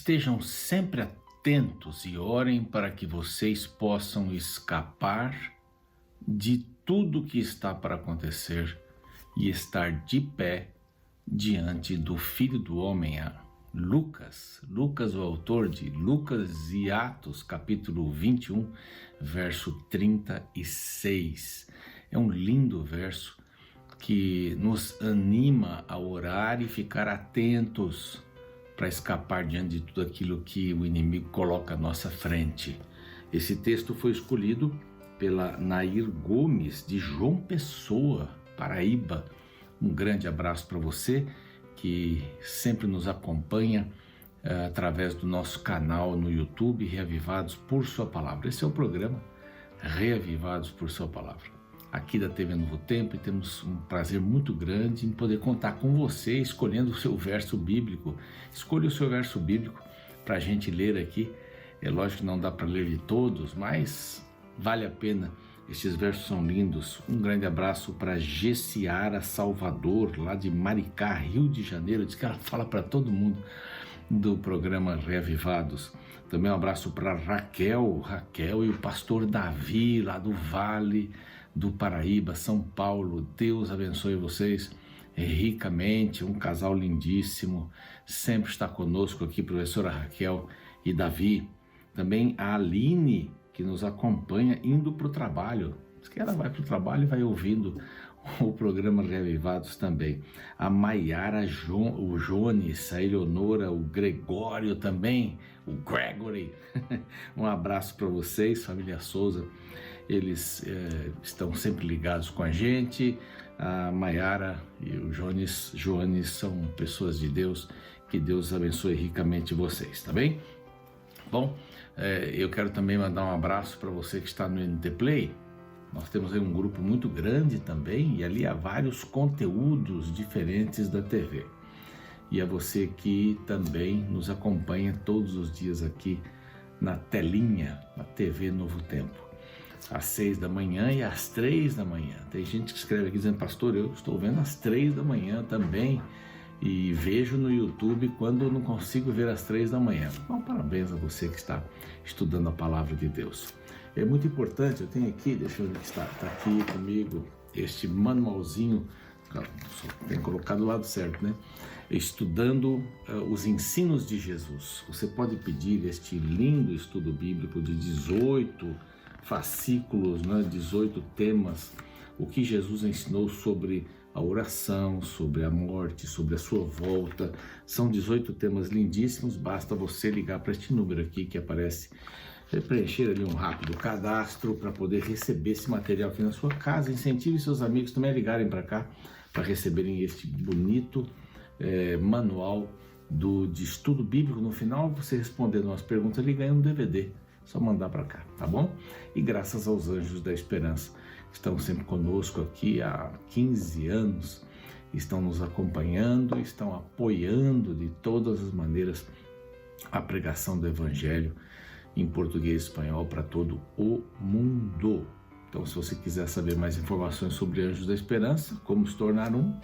Estejam sempre atentos e orem para que vocês possam escapar de tudo que está para acontecer e estar de pé diante do Filho do Homem, Lucas, o autor de Lucas e Atos, capítulo 21, verso 36. É um lindo verso que nos anima a orar e ficar atentos para escapar diante de tudo aquilo que o inimigo coloca à nossa frente. Esse texto foi escolhido pela Nair Gomes, de João Pessoa, Paraíba. Um grande abraço para você que sempre nos acompanha através do nosso canal no YouTube, Reavivados por Sua Palavra. Esse é o programa Reavivados por Sua Palavra, aqui da TV Novo Tempo, e temos um prazer muito grande em poder contar com você, escolhendo o seu verso bíblico. Escolha o seu verso bíblico para a gente ler aqui. É lógico que não dá para ler de todos, mas vale a pena. Estes versos são lindos. Um grande abraço para Gessiara Salvador, lá de Maricá, Rio de Janeiro. Diz que ela fala para todo mundo do programa Reavivados. Também um abraço para Raquel e o pastor Davi, lá do Vale do Paraíba, São Paulo. Deus abençoe vocês ricamente, um casal lindíssimo, sempre está conosco aqui, professora Raquel e Davi. Também a Aline, que nos acompanha indo para o trabalho. Diz que ela vai para o trabalho e vai ouvindo o programa Reavivados também. A Maiara, o Jones, a Eleonora, o Gregório também, o Gregory. Um abraço para vocês, família Souza. Eles estão sempre ligados com a gente. A Maiara e o Jones são pessoas de Deus. Que Deus abençoe ricamente vocês, tá bem? Bom, eu quero também mandar um abraço para você que está no NT Play. Nós temos aí um grupo muito grande também, e ali há vários conteúdos diferentes da TV. E a você que também nos acompanha todos os dias aqui na telinha, na TV Novo Tempo, às 6 da manhã e às 3 da manhã. Tem gente que escreve aqui dizendo: pastor, eu estou vendo às 3 da manhã também, e vejo no YouTube quando eu não consigo ver às 3 da manhã. Bom, parabéns a você que está estudando a palavra de Deus. É muito importante, eu tenho aqui, deixa eu ver que está aqui comigo, este manualzinho, tem colocado do lado certo, né? Estudando os ensinos de Jesus. Você pode pedir este lindo estudo bíblico de 18 fascículos, né? 18 temas, o que Jesus ensinou sobre a oração, sobre a morte, sobre a sua volta. São 18 temas lindíssimos. Basta você ligar para este número aqui que aparece, preencher ali um rápido cadastro para poder receber esse material aqui na sua casa. Incentive seus amigos também a ligarem para cá para receberem este bonito manual de estudo bíblico. No final, você respondendo umas perguntas, ele ganha um DVD. Só mandar para cá, tá bom? E graças aos Anjos da Esperança, que estão sempre conosco aqui há 15 anos, estão nos acompanhando, estão apoiando de todas as maneiras a pregação do Evangelho em português e espanhol para todo o mundo. Então, se você quiser saber mais informações sobre Anjos da Esperança, como se tornar um,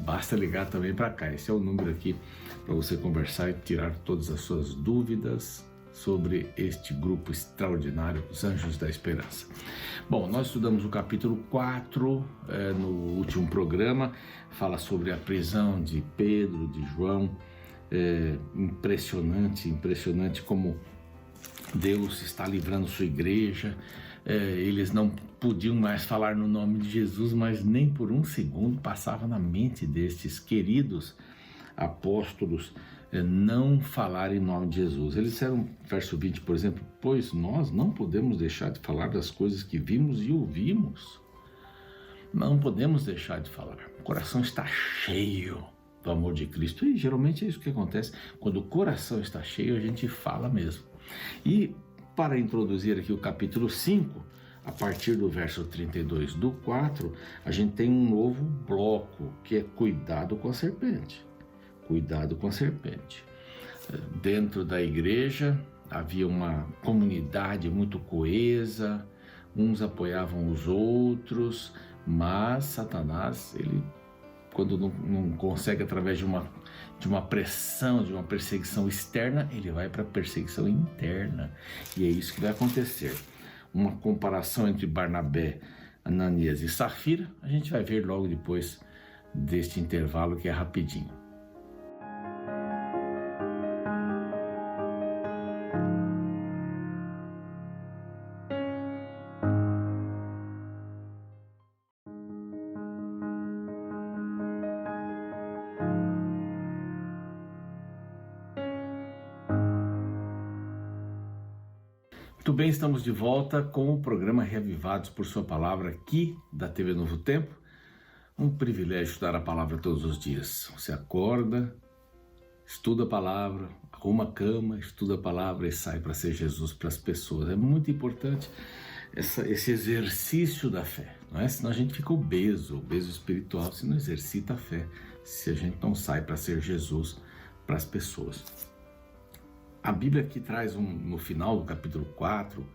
basta ligar também para cá. Esse é o número aqui para você conversar e tirar todas as suas dúvidas sobre este grupo extraordinário, os Anjos da Esperança. Bom, nós estudamos o capítulo 4 no último programa, fala sobre a prisão de Pedro, de João. Impressionante como Deus está livrando sua igreja. Eles não podiam mais falar no nome de Jesus, mas nem por um segundo passava na mente destes queridos apóstolos não falar em nome de Jesus. Eles disseram, verso 20, por exemplo: pois nós não podemos deixar de falar das coisas que vimos e ouvimos. Não podemos deixar de falar. O coração está cheio do amor de Cristo, e geralmente é isso que acontece. Quando o coração está cheio, a gente fala mesmo. E para introduzir aqui o capítulo 5, a partir do verso 32 do 4, a gente tem um novo bloco, que é cuidado com a serpente. Cuidado com a serpente. Dentro da igreja havia uma comunidade muito coesa, uns apoiavam os outros, mas Satanás, ele, quando não consegue através de uma de uma pressão, de uma perseguição externa, ele vai para a perseguição interna. E é isso que vai acontecer. Uma comparação entre Barnabé, Ananias e Safira, a gente vai ver logo depois deste intervalo, que é rapidinho. Muito bem, estamos de volta com o programa Reavivados por Sua Palavra aqui da TV Novo Tempo. Um privilégio estudar a palavra todos os dias. Você acorda, estuda a palavra, arruma a cama, estuda a palavra e sai para ser Jesus para as pessoas. É muito importante esse exercício da fé, não é? Senão a gente fica obeso espiritual, se não exercita a fé, se a gente não sai para ser Jesus para as pessoas. A Bíblia aqui traz no final do capítulo 4,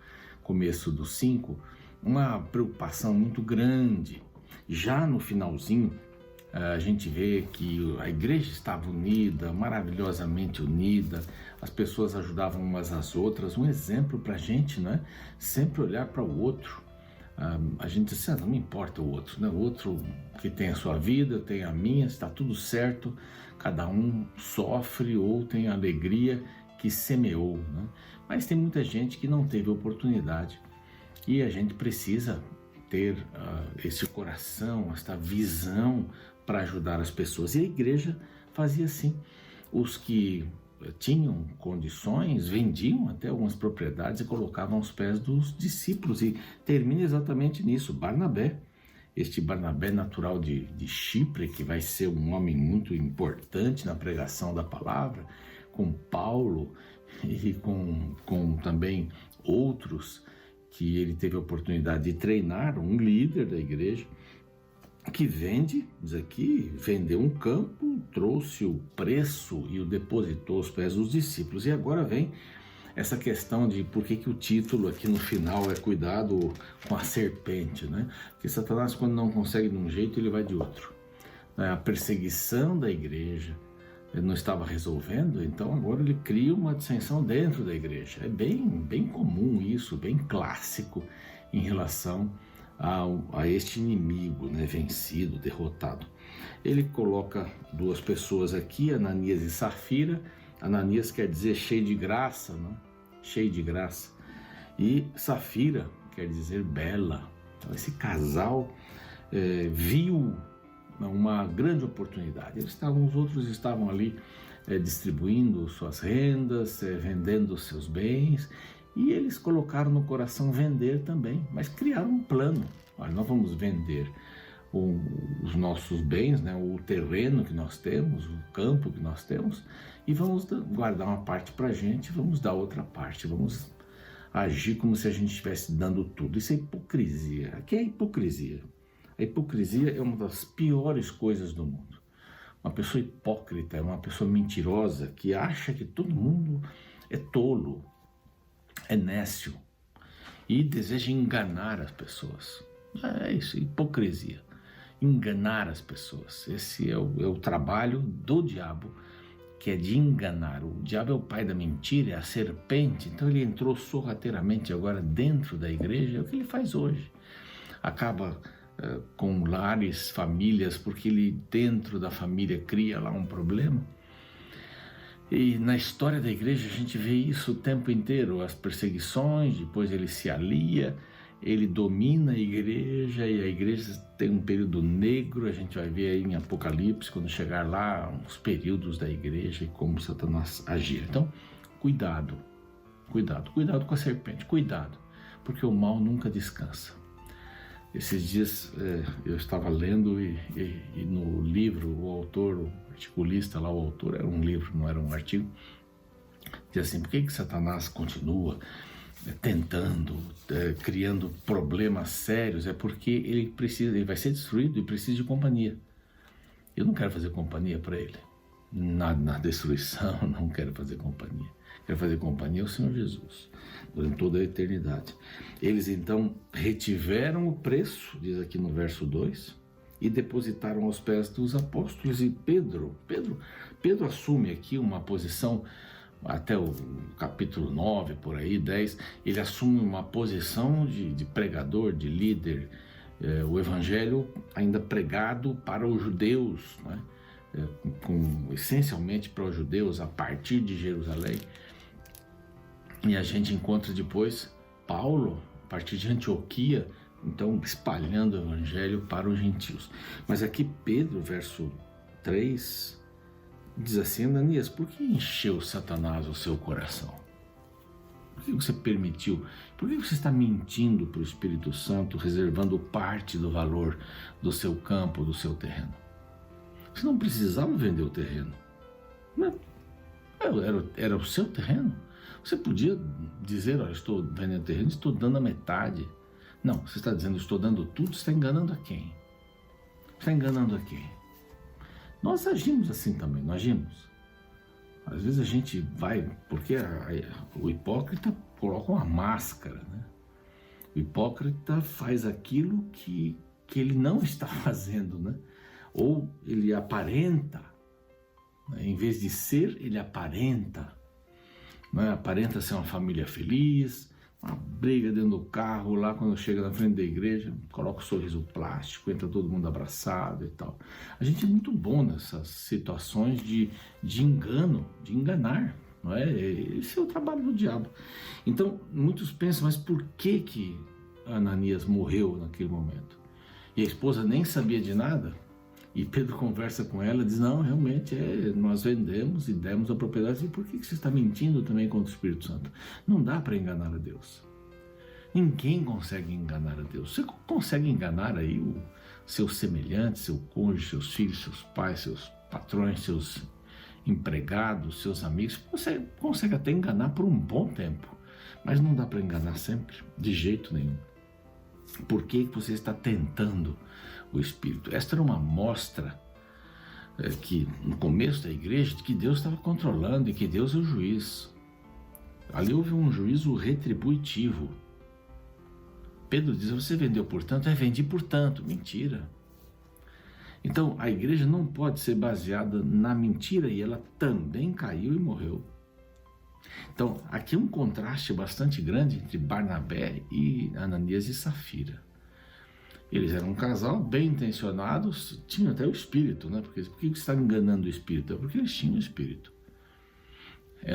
começo do 5, uma preocupação muito grande. Já no finalzinho, a gente vê que a igreja estava unida, maravilhosamente unida, as pessoas ajudavam umas às outras, um exemplo para a gente, né? Sempre olhar para o outro. A gente diz, não me importa o outro, né? O outro que tem a sua vida, eu tenho a minha, está tudo certo, cada um sofre ou tem a alegria que semeou, né? Mas tem muita gente que não teve oportunidade e a gente precisa ter esse coração, esta visão para ajudar as pessoas. E a igreja fazia assim. Os que tinham condições vendiam até algumas propriedades e colocavam aos pés dos discípulos. E termina exatamente nisso. Barnabé, este Barnabé natural de Chipre, que vai ser um homem muito importante na pregação da palavra, com Paulo e com também outros que ele teve a oportunidade de treinar, um líder da igreja, que vende, diz aqui, vendeu um campo, trouxe o preço e o depositou aos pés dos discípulos. E agora vem essa questão de por que o título aqui no final é cuidado com a serpente, né? Porque Satanás, quando não consegue de um jeito, ele vai de outro. A perseguição da igreja, ele não estava resolvendo, então agora ele cria uma dissensão dentro da igreja. É bem comum isso, bem clássico em relação a este inimigo, né, vencido, derrotado. Ele coloca duas pessoas aqui, Ananias e Safira. Ananias quer dizer cheio de graça, né? Cheio de graça. E Safira quer dizer bela. Então, esse casal viu uma grande oportunidade. Os outros estavam ali distribuindo suas rendas, vendendo seus bens, e eles colocaram no coração vender também, mas criaram um plano. Olha, nós vamos vender os nossos bens, né, o terreno que nós temos, o campo que nós temos, e vamos guardar uma parte para a gente, vamos dar outra parte, vamos agir como se a gente estivesse dando tudo. Isso é hipocrisia. Aqui é hipocrisia. A hipocrisia é uma das piores coisas do mundo. Uma pessoa hipócrita é uma pessoa mentirosa que acha que todo mundo é tolo, é nécio e deseja enganar as pessoas. É isso, hipocrisia. Enganar as pessoas. Esse é o trabalho do diabo, que é de enganar. O diabo é o pai da mentira, é a serpente. Então ele entrou sorrateiramente agora dentro da igreja. É o que ele faz hoje. Acaba com lares, famílias, porque ele dentro da família cria lá um problema. E na história da igreja a gente vê isso o tempo inteiro, as perseguições, depois ele se alia, ele domina a igreja e a igreja tem um período negro. A gente vai ver aí em Apocalipse, quando chegar lá, os períodos da igreja e como Satanás agia. Então, cuidado com a serpente, cuidado, porque o mal nunca descansa. Esses dias eu estava lendo e no livro o autor, o articulista lá, o autor, era um livro, não era um artigo, diz assim: por que Satanás continua tentando, criando problemas sérios? É porque ele vai ser destruído e precisa de companhia. Eu não quero fazer companhia para ele. Na destruição, não quero fazer companhia. Quero fazer companhia ao Senhor Jesus, durante toda a eternidade. Eles então retiveram o preço, diz aqui no verso 2, e depositaram aos pés dos apóstolos. E Pedro Pedro assume aqui uma posição, até o capítulo 9, por aí, 10, ele assume uma posição de pregador, de líder, o evangelho ainda pregado para os judeus, né? Essencialmente para os judeus a partir de Jerusalém. E a gente encontra depois Paulo, a partir de Antioquia, então espalhando o evangelho para os gentios. Mas aqui Pedro, verso 3, diz assim: Ananias, por que encheu Satanás o seu coração? Por que você permitiu? Por que você está mentindo para o Espírito Santo, reservando parte do valor do seu campo, do seu terreno? Você não precisava vender o terreno. Era o seu terreno. Você podia dizer: olha, estou vendendo terreno, estou dando a metade. Não, você está dizendo: estou dando tudo. Você está enganando a quem? Está enganando a quem? Nós agimos assim também, não agimos? Às vezes a gente vai, porque o hipócrita coloca uma máscara, né? O hipócrita faz aquilo que ele não está fazendo, né? Ou ele aparenta, né? Em vez de ser, ele aparenta, né? Aparenta ser uma família feliz, uma briga dentro do carro, lá quando chega na frente da igreja, coloca o sorriso plástico, entra todo mundo abraçado e tal. A gente é muito bom nessas situações de engano, de enganar, não é? Esse é o trabalho do diabo. Então, muitos pensam, mas por que Ananias morreu naquele momento? E a esposa nem sabia de nada, e Pedro conversa com ela, diz: não, realmente, nós vendemos e demos a propriedade. E por que você está mentindo também contra o Espírito Santo? Não dá para enganar a Deus. Ninguém consegue enganar a Deus. Você consegue enganar aí o seu semelhante, seu cônjuge, seus filhos, seus pais, seus patrões, seus empregados, seus amigos. Você consegue até enganar por um bom tempo, mas não dá para enganar sempre, de jeito nenhum. Por que você está tentando o Espírito? Esta era uma mostra que no começo da igreja, de que Deus estava controlando e que Deus é o juiz. Ali houve um juízo retributivo. Pedro diz: você vendeu por tanto? Vendi por tanto. Mentira. Então a igreja não pode ser baseada na mentira, e ela também caiu e morreu. Então aqui um contraste bastante grande entre Barnabé e Ananias e Safira. Eles eram um casal bem intencionados, tinham até o Espírito, né? Por que você está enganando o Espírito? É porque eles tinham o Espírito.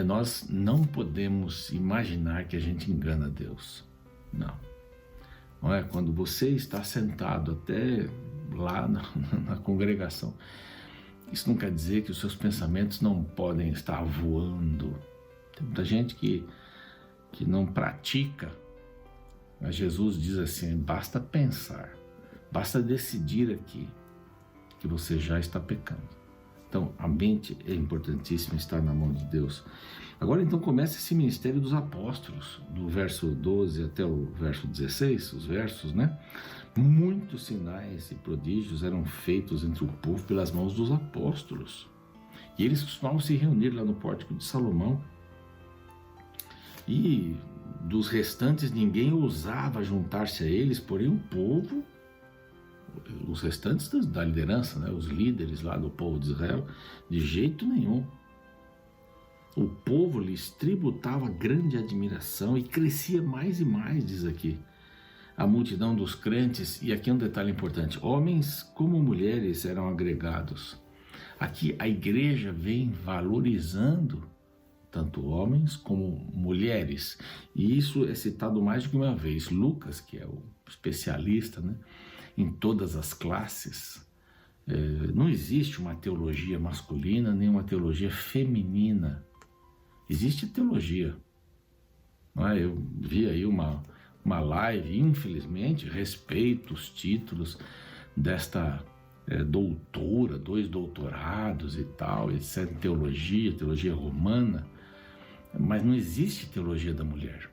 Nós não podemos imaginar que a gente engana Deus. Não é? Quando você está sentado até lá na congregação, isso não quer dizer que os seus pensamentos não podem estar voando. Tem muita gente que não pratica, mas Jesus diz assim: basta pensar, basta decidir aqui que você já está pecando. Então a mente é importantíssima, estar na mão de Deus. Agora então começa esse ministério dos apóstolos, do verso 12 até o verso 16, os versos, né? Muitos sinais e prodígios eram feitos entre o povo pelas mãos dos apóstolos. E eles costumavam se reunir lá no pórtico de Salomão. E dos restantes ninguém ousava juntar-se a eles, porém o povo, os restantes da liderança, né, os líderes lá do povo de Israel, de jeito nenhum. O povo lhes tributava grande admiração e crescia mais e mais, diz aqui, a multidão dos crentes. E aqui um detalhe importante: homens como mulheres eram agregados. Aqui a igreja vem valorizando tanto homens como mulheres, e isso é citado mais de uma vez. Lucas, que é o especialista, né, em todas as classes, não existe uma teologia masculina nem uma teologia feminina. Existe teologia. Eu vi aí uma live, infelizmente, respeito os títulos desta doutora, 2 doutorados e tal, etc., teologia romana, mas não existe teologia da mulher.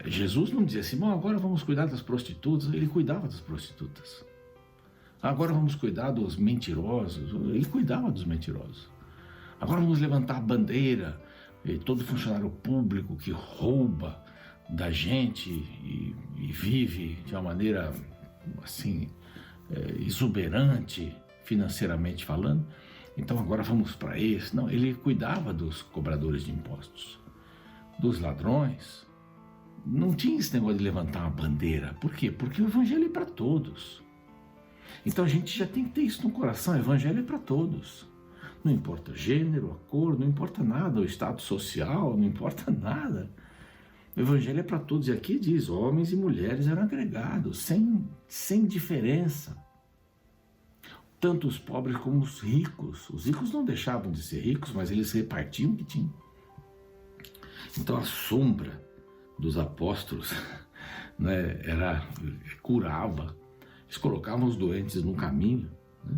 Jesus não dizia assim: bom, agora vamos cuidar das prostitutas. Ele cuidava das prostitutas. Agora vamos cuidar dos mentirosos. Ele cuidava dos mentirosos. Agora vamos levantar a bandeira, e todo funcionário público que rouba da gente e vive de uma maneira assim exuberante financeiramente falando, Então agora vamos para esse. Não, ele cuidava dos cobradores de impostos, dos ladrões. Não tinha esse negócio de levantar uma bandeira. Por quê? Porque o evangelho é para todos. Então a gente já tem que ter isso no coração. O evangelho é para todos. Não importa gênero, a cor, não importa nada, o estado social, não importa nada. O evangelho é para todos. E aqui diz, homens e mulheres eram agregados, sem diferença. Tanto os pobres como os ricos. Os ricos não deixavam de ser ricos, mas eles repartiam o que tinham. Então a sombra dos apóstolos, né, curava. Eles colocavam os doentes no caminho. Né?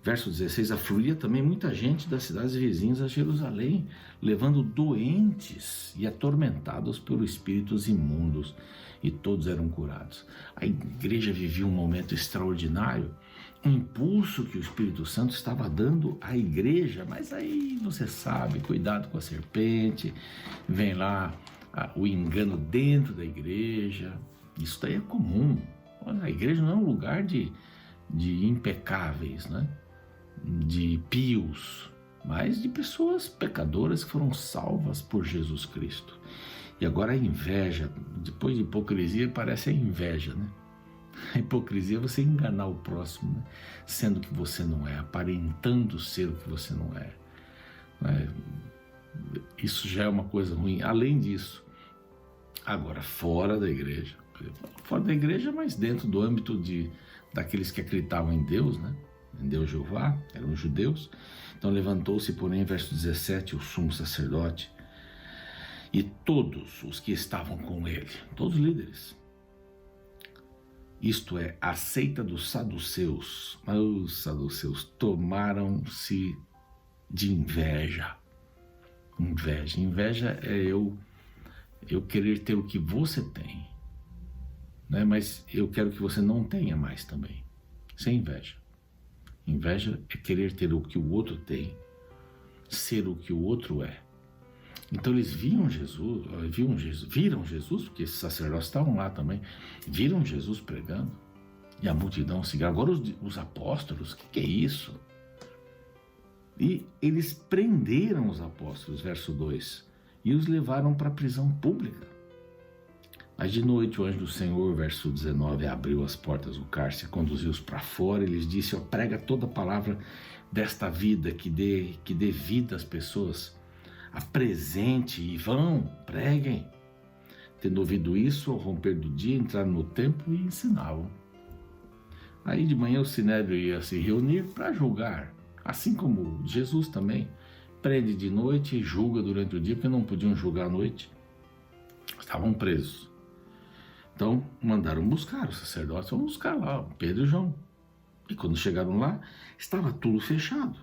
Verso 16, afluía também muita gente das cidades vizinhas a Jerusalém, levando doentes e atormentados por espíritos imundos, e todos eram curados. A igreja vivia um momento extraordinário, um impulso que o Espírito Santo estava dando à igreja, mas aí você sabe, cuidado com a serpente, vem lá o engano dentro da igreja, isso daí é comum. A igreja não é um lugar de impecáveis, né? De pios, mas de pessoas pecadoras que foram salvas por Jesus Cristo. E agora a inveja, depois de hipocrisia, parece a inveja, né? A hipocrisia é você enganar o próximo, né? Sendo que você não é, aparentando ser o que você não é. Isso já é uma coisa ruim. Além disso, agora fora da igreja, mas dentro do âmbito daqueles que acreditavam em Deus, né? Em Deus Jeová, eram judeus. Então levantou-se, porém, verso 17, o sumo sacerdote e todos os que estavam com ele, todos os líderes, isto é, a seita dos saduceus, mas os saduceus tomaram-se de inveja. Inveja é eu querer ter o que você tem, né? Mas eu quero que você não tenha mais também. Isso é inveja. Inveja é querer ter o que o outro tem, ser o que o outro é. Então eles viram Jesus, porque esses sacerdotes estavam lá também, viram Jesus pregando, e a multidão seguia. Agora os apóstolos, o que é isso? E eles prenderam os apóstolos, verso 2, e os levaram para a prisão pública. Mas de noite o anjo do Senhor, verso 19, abriu as portas do cárcere, conduziu-os para fora e lhes disse, prega toda a palavra desta vida, que dê vida às pessoas, apresente e vão, preguem. Tendo ouvido isso, ao romper do dia, entraram no templo e ensinavam. Aí de manhã o sinédrio ia se reunir para julgar, assim como Jesus também prende de noite e julga durante o dia, porque não podiam julgar à noite, estavam presos. Então mandaram buscar os sacerdotes, vão buscar lá Pedro e João. E quando chegaram lá, estava tudo fechado.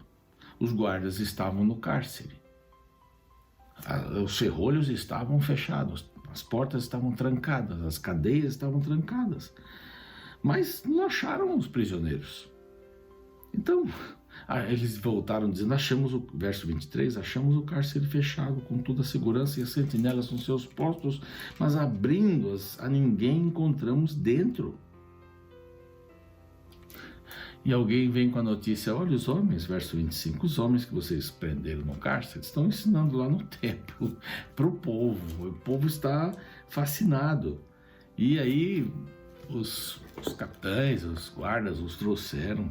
Os guardas estavam no cárcere. Os ferrolhos estavam fechados, as portas estavam trancadas, as cadeias estavam trancadas. Mas não acharam os prisioneiros. Então, eles voltaram dizendo, verso 23, achamos o cárcere fechado, com toda a segurança e as sentinelas nos seus postos, mas abrindo-as a ninguém encontramos dentro. E alguém vem com a notícia, olha os homens, verso 25, os homens que vocês prenderam no cárcere estão ensinando lá no templo para o povo está fascinado. E aí os capitães, os guardas os trouxeram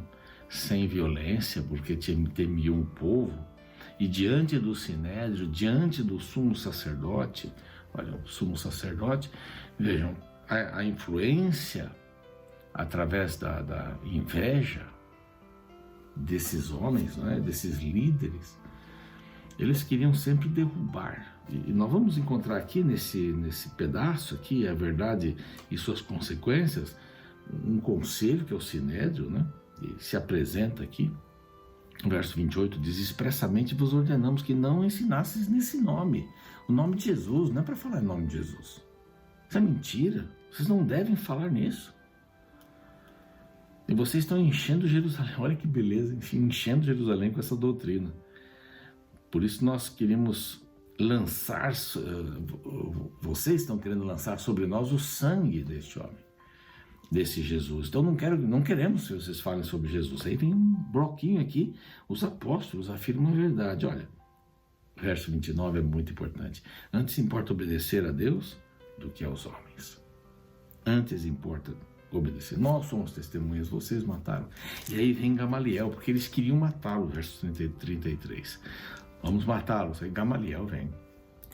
sem violência, porque temiam o povo, e diante do sinédrio, diante do sumo sacerdote, olha, o sumo sacerdote, vejam, a influência através da inveja desses homens, né, desses líderes, eles queriam sempre derrubar. E nós vamos encontrar aqui nesse pedaço aqui, a verdade e suas consequências, um conselho que é o sinédrio, né? E se apresenta aqui, verso 28, diz, expressamente vos ordenamos que não ensinasseis nesse nome, o nome de Jesus, não é para falar em nome de Jesus. Isso é mentira, vocês não devem falar nisso. E vocês estão enchendo Jerusalém, olha que beleza, enfim, enchendo Jerusalém com essa doutrina. Por isso nós queremos lançar, vocês estão querendo lançar sobre nós o sangue deste homem. desse Jesus. Então não queremos que vocês falem sobre Jesus. Aí vem um bloquinho aqui, os apóstolos afirmam a verdade. Olha, verso 29 é muito importante. Antes importa obedecer a Deus do que aos homens. Antes importa obedecer. Nós somos testemunhas, vocês mataram. E aí vem Gamaliel, porque eles queriam matá-lo, verso 33. Vamos matá-los. Aí Gamaliel vem.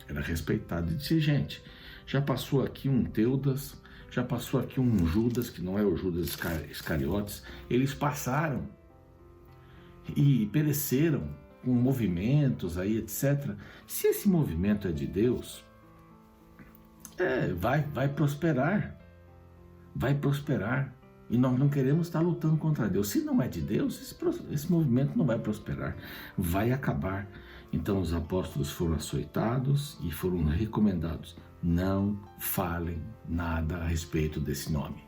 Era respeitado e disse, gente, já passou aqui um Teudas, já passou aqui um Judas, que não é o Judas Iscariotes, eles passaram e pereceram com movimentos aí, etc. Se esse movimento é de Deus, vai prosperar. Vai prosperar. E nós não queremos estar lutando contra Deus. Se não é de Deus, esse movimento não vai prosperar. Vai acabar. Então os apóstolos foram açoitados e foram recomendados. Não falem nada a respeito desse nome.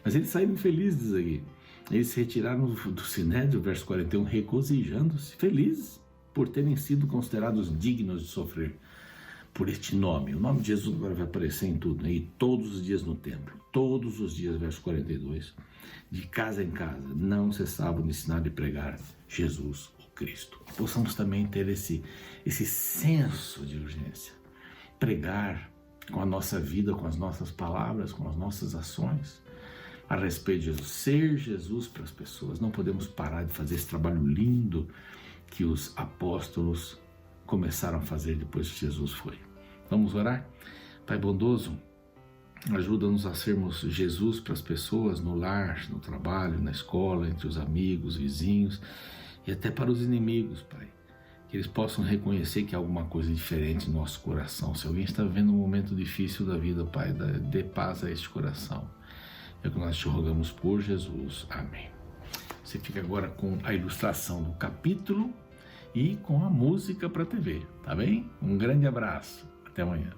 Mas eles saíram felizes aí. Eles se retiraram do Sinédrio, verso 41, regozijando-se, felizes por terem sido considerados dignos de sofrer por este nome. O nome de Jesus agora vai aparecer em tudo, né? E todos os dias no templo, todos os dias, verso 42, de casa em casa, não cessavam de ensinar e pregar Jesus, o Cristo. Que possamos também ter esse senso de urgência, pregar com a nossa vida, com as nossas palavras, com as nossas ações, a respeito de Jesus, ser Jesus para as pessoas. Não podemos parar de fazer esse trabalho lindo que os apóstolos começaram a fazer depois que Jesus foi. Vamos orar? Pai bondoso, ajuda-nos a sermos Jesus para as pessoas no lar, no trabalho, na escola, entre os amigos, vizinhos e até para os inimigos, Pai. Que eles possam reconhecer que há alguma coisa diferente no nosso coração. Se alguém está vivendo um momento difícil da vida, Pai, dê paz a este coração. É o que nós te rogamos por Jesus. Amém. Você fica agora com a ilustração do capítulo e com a música para a TV, tá bem? Um grande abraço. Até amanhã.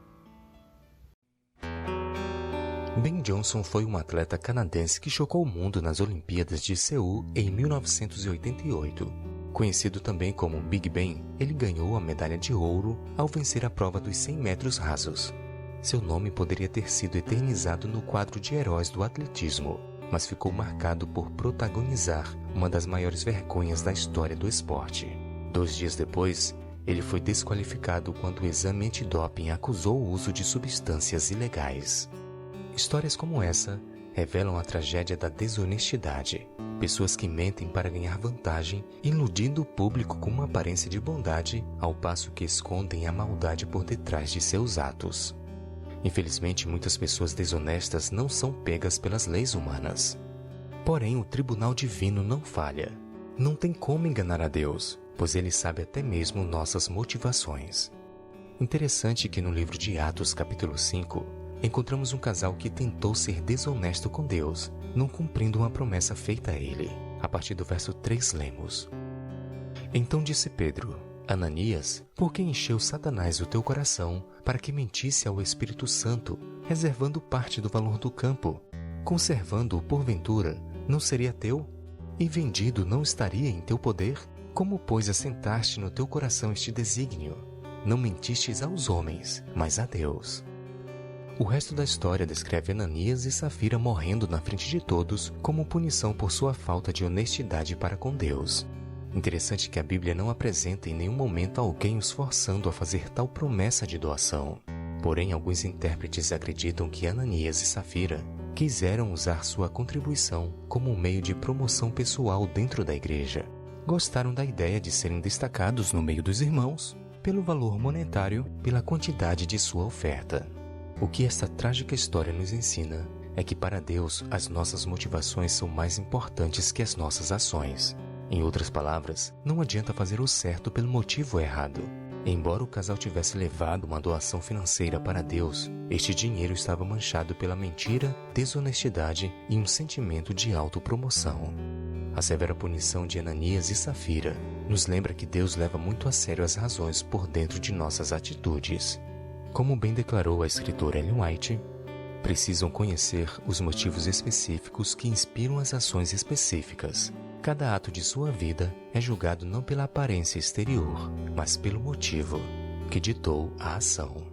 Ben Johnson foi um atleta canadense que chocou o mundo nas Olimpíadas de Seul em 1988. Conhecido também como Big Ben, ele ganhou a medalha de ouro ao vencer a prova dos 100 metros rasos. Seu nome poderia ter sido eternizado no quadro de heróis do atletismo, mas ficou marcado por protagonizar uma das maiores vergonhas da história do esporte. 2 dias depois, ele foi desqualificado quando o exame antidoping acusou o uso de substâncias ilegais. Histórias como essa revelam a tragédia da desonestidade. Pessoas que mentem para ganhar vantagem, iludindo o público com uma aparência de bondade, ao passo que escondem a maldade por detrás de seus atos. Infelizmente, muitas pessoas desonestas não são pegas pelas leis humanas. Porém, o tribunal divino não falha. Não tem como enganar a Deus, pois ele sabe até mesmo nossas motivações. Interessante que no livro de Atos, capítulo 5, encontramos um casal que tentou ser desonesto com Deus, não cumprindo uma promessa feita a ele. A partir do verso 3 lemos: Então disse Pedro: Ananias, por que encheu Satanás o teu coração para que mentisse ao Espírito Santo, reservando parte do valor do campo? Conservando-o porventura, não seria teu? E vendido não estaria em teu poder? Como, pois, assentaste no teu coração este desígnio? Não mentistes aos homens, mas a Deus. O resto da história descreve Ananias e Safira morrendo na frente de todos como punição por sua falta de honestidade para com Deus. Interessante que a Bíblia não apresenta em nenhum momento alguém os forçando a fazer tal promessa de doação. Porém, alguns intérpretes acreditam que Ananias e Safira quiseram usar sua contribuição como um meio de promoção pessoal dentro da igreja. Gostaram da ideia de serem destacados no meio dos irmãos pelo valor monetário, pela quantidade de sua oferta. O que esta trágica história nos ensina é que para Deus as nossas motivações são mais importantes que as nossas ações. Em outras palavras, não adianta fazer o certo pelo motivo errado. Embora o casal tivesse levado uma doação financeira para Deus, este dinheiro estava manchado pela mentira, desonestidade e um sentimento de autopromoção. A severa punição de Ananias e Safira nos lembra que Deus leva muito a sério as razões por dentro de nossas atitudes. Como bem declarou a escritora Ellen White, precisam conhecer os motivos específicos que inspiram as ações específicas. Cada ato de sua vida é julgado não pela aparência exterior, mas pelo motivo que ditou a ação.